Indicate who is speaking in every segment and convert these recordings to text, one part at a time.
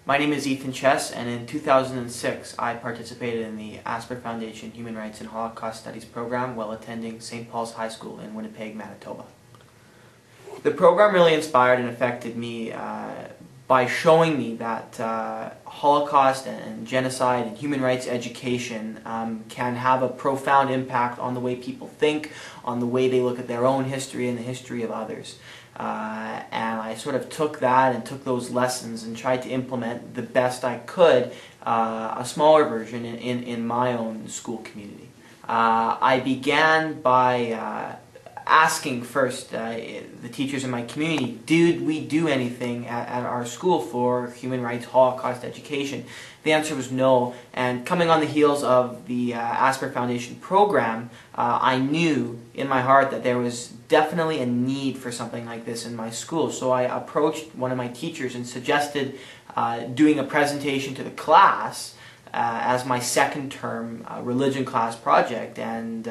Speaker 1: My name is Ethan Chess, and in 2006 I participated in the Asper Foundation Human Rights and Holocaust Studies program while attending St. Paul's High School in Winnipeg, Manitoba. The program really inspired and affected me by showing me that Holocaust and genocide and human rights education can have a profound impact on the way people think, on the way they look at their own history and the history of others. And I sort of took that and took those lessons and tried to implement the best I could a smaller version in my own school community. I began by asking first the teachers in my community, did we do anything at our school for human rights Holocaust education? The answer was no, and coming on the heels of the Asper Foundation program, I knew in my heart that there was definitely a need for something like this in my school. So I approached one of my teachers and suggested doing a presentation to the class as my second term religion class project, and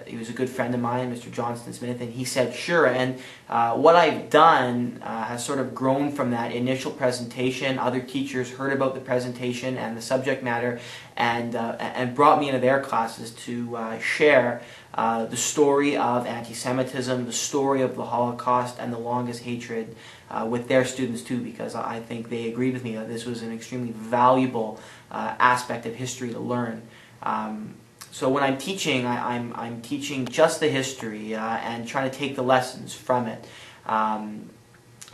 Speaker 1: he was a good friend of mine, Mr. Johnston Smith, and he said sure. And what I've done has sort of grown from that initial presentation. Other teachers heard about the presentation and the subject matter and brought me into their classes to share the story of anti-Semitism, the story of the Holocaust, and the longest hatred with their students too, because I think they agreed with me that this was an extremely valuable aspect of history to learn. So when I'm teaching, I'm teaching just the history and trying to take the lessons from it.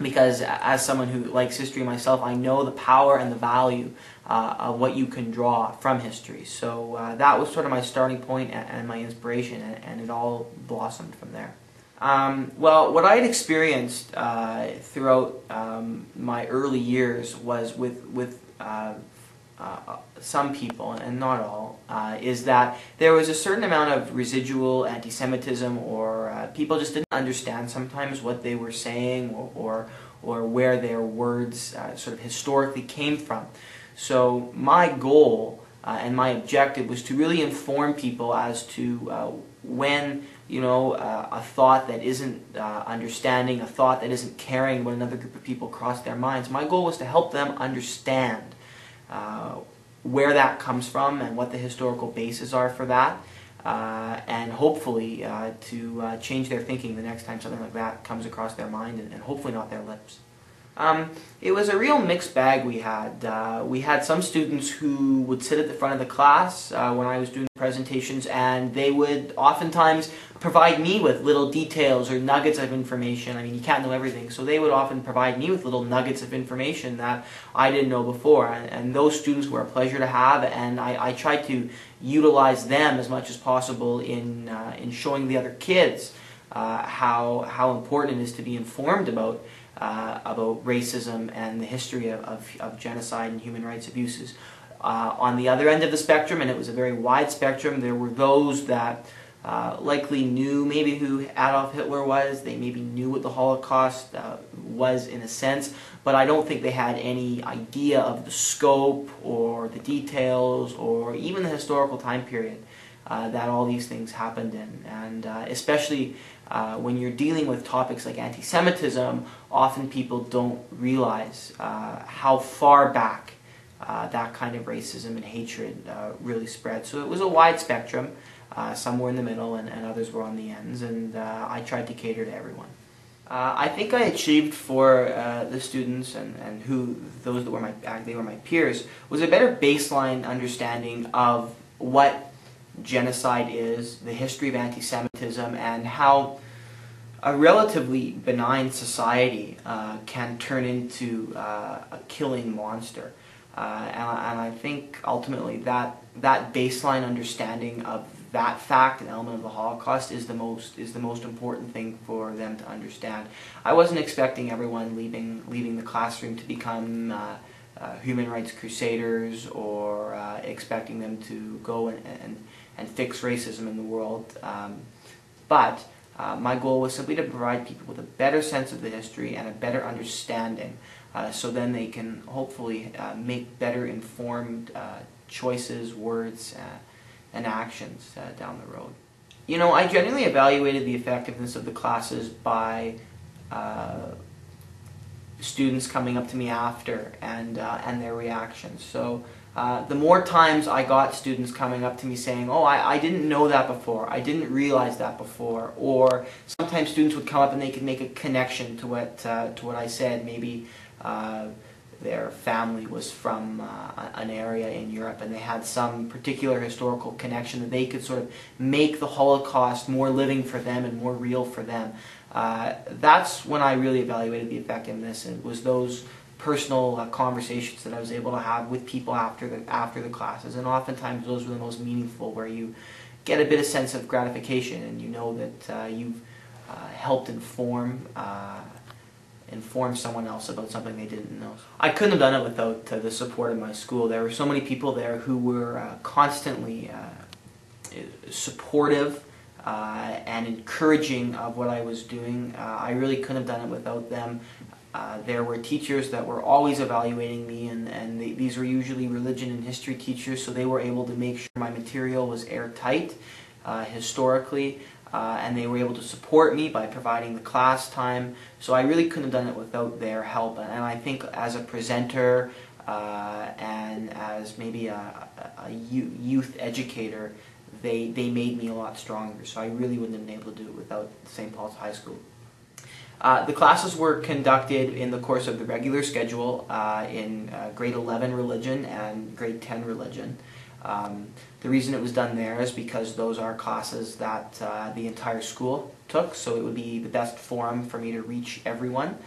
Speaker 1: Because as someone who likes history myself, I know the power and the value of what you can draw from history. So that was sort of my starting point and my inspiration, and it all blossomed from there. Well, what I had experienced throughout my early years was with some people, and not all, is that there was a certain amount of residual anti-Semitism, or people just didn't understand sometimes what they were saying, or where their words sort of historically came from. So my goal and my objective was to really inform people as to when a thought that isn't understanding, a thought that isn't caring what another group of people cross their minds. My goal was to help them understand where that comes from and what the historical bases are for that, and hopefully to change their thinking the next time something like that comes across their mind, and hopefully not their lips. It was a real mixed bag we had. We had some students who would sit at the front of the class when I was doing presentations, and they would oftentimes provide me with little details or nuggets of information. I mean, you can't know everything, so they would often provide me with little nuggets of information that I didn't know before, and those students were a pleasure to have, and I tried to utilize them as much as possible in showing the other kids how important it is to be informed about racism and the history of genocide and human rights abuses. On the other end of the spectrum, and it was a very wide spectrum, there were those that likely knew maybe who Adolf Hitler was. They maybe knew what the Holocaust was in a sense, but I don't think they had any idea of the scope or the details or even the historical time period that all these things happened in. And especially when you're dealing with topics like anti-Semitism, often people don't realize how far back that kind of racism and hatred really spread. So it was a wide spectrum. Some were in the middle and others were on the ends, and I tried to cater to everyone. I think I achieved for the students and those that were my peers was a better baseline understanding of what genocide is, the history of anti-Semitism, and how a relatively benign society can turn into a killing monster. And I think ultimately that baseline understanding of that fact, an element of the Holocaust, is the most important thing for them to understand. I wasn't expecting everyone leaving the classroom to become human rights crusaders, or expecting them to go and fix racism in the world. But my goal was simply to provide people with a better sense of the history and a better understanding, so then they can hopefully make better informed choices, words, and actions down the road. You know, I generally evaluated the effectiveness of the classes by students coming up to me after and their reactions. So the more times I got students coming up to me saying, "Oh, I didn't know that before, I didn't realize that before," or sometimes students would come up and they could make a connection to what I said. Maybe their family was from an area in Europe and they had some particular historical connection that they could sort of make the Holocaust more living for them and more real for them. That's when I really evaluated the effectiveness. It was those personal conversations that I was able to have with people after the classes, and oftentimes those were the most meaningful, where you get a bit of sense of gratification and you know that you've helped inform someone else about something they didn't know. I couldn't have done it without the support of my school. There were so many people there who were constantly supportive and encouraging of what I was doing. I really couldn't have done it without them. There were teachers that were always evaluating me, and these were usually religion and history teachers, so they were able to make sure my material was airtight historically, and they were able to support me by providing the class time. So I really couldn't have done it without their help, and I think as a presenter and as maybe a youth educator, they made me a lot stronger. So I really wouldn't have been able to do it without St. Paul's High School. The classes were conducted in the course of the regular schedule in grade 11 religion and grade 10 religion. The reason it was done there is because those are classes that the entire school took, so it would be the best forum for me to reach everyone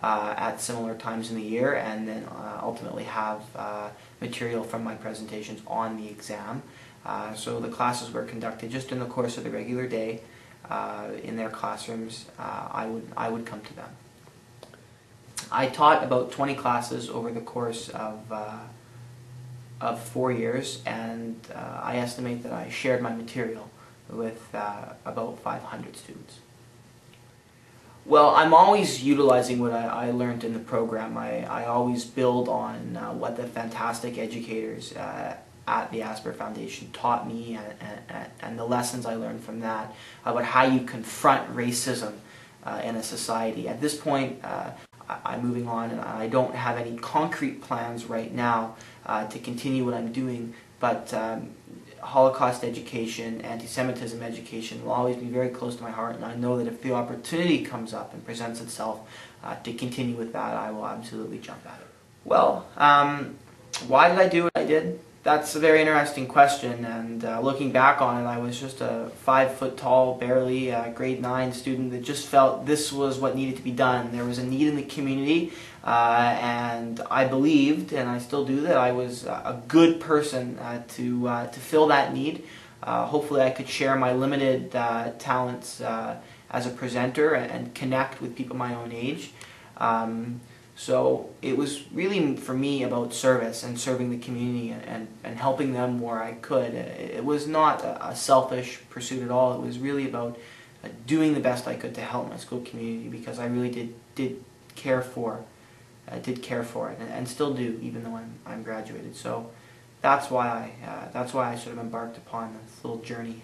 Speaker 1: at similar times in the year, and then ultimately have material from my presentations on the exam. So the classes were conducted just in the course of the regular day. In their classrooms. I would come to them. I taught about 20 classes over the course of 4 years, and I estimate that I shared my material with about 500 students. Well, I'm always utilizing what I learned in the program. I always build on what the fantastic educators at the Asper Foundation taught me, and the lessons I learned from that about how you confront racism in a society. At this point, I'm moving on, and I don't have any concrete plans right now to continue what I'm doing, but Holocaust education, anti-Semitism education will always be very close to my heart, and I know that if the opportunity comes up and presents itself to continue with that, I will absolutely jump at it. Well, why did I do what I did? That's a very interesting question, and looking back on it, I was just a 5 foot tall, barely grade 9 student that just felt this was what needed to be done. There was a need in the community, and I believed, and I still do, that I was a good person to fill that need. Hopefully I could share my limited talents as a presenter and connect with people my own age. So it was really, for me, about service and serving the community and helping them where I could. It was not a selfish pursuit at all. It was really about doing the best I could to help my school community, because I really did care for it, and still do, even though I'm graduated. So that's why I sort of embarked upon this little journey.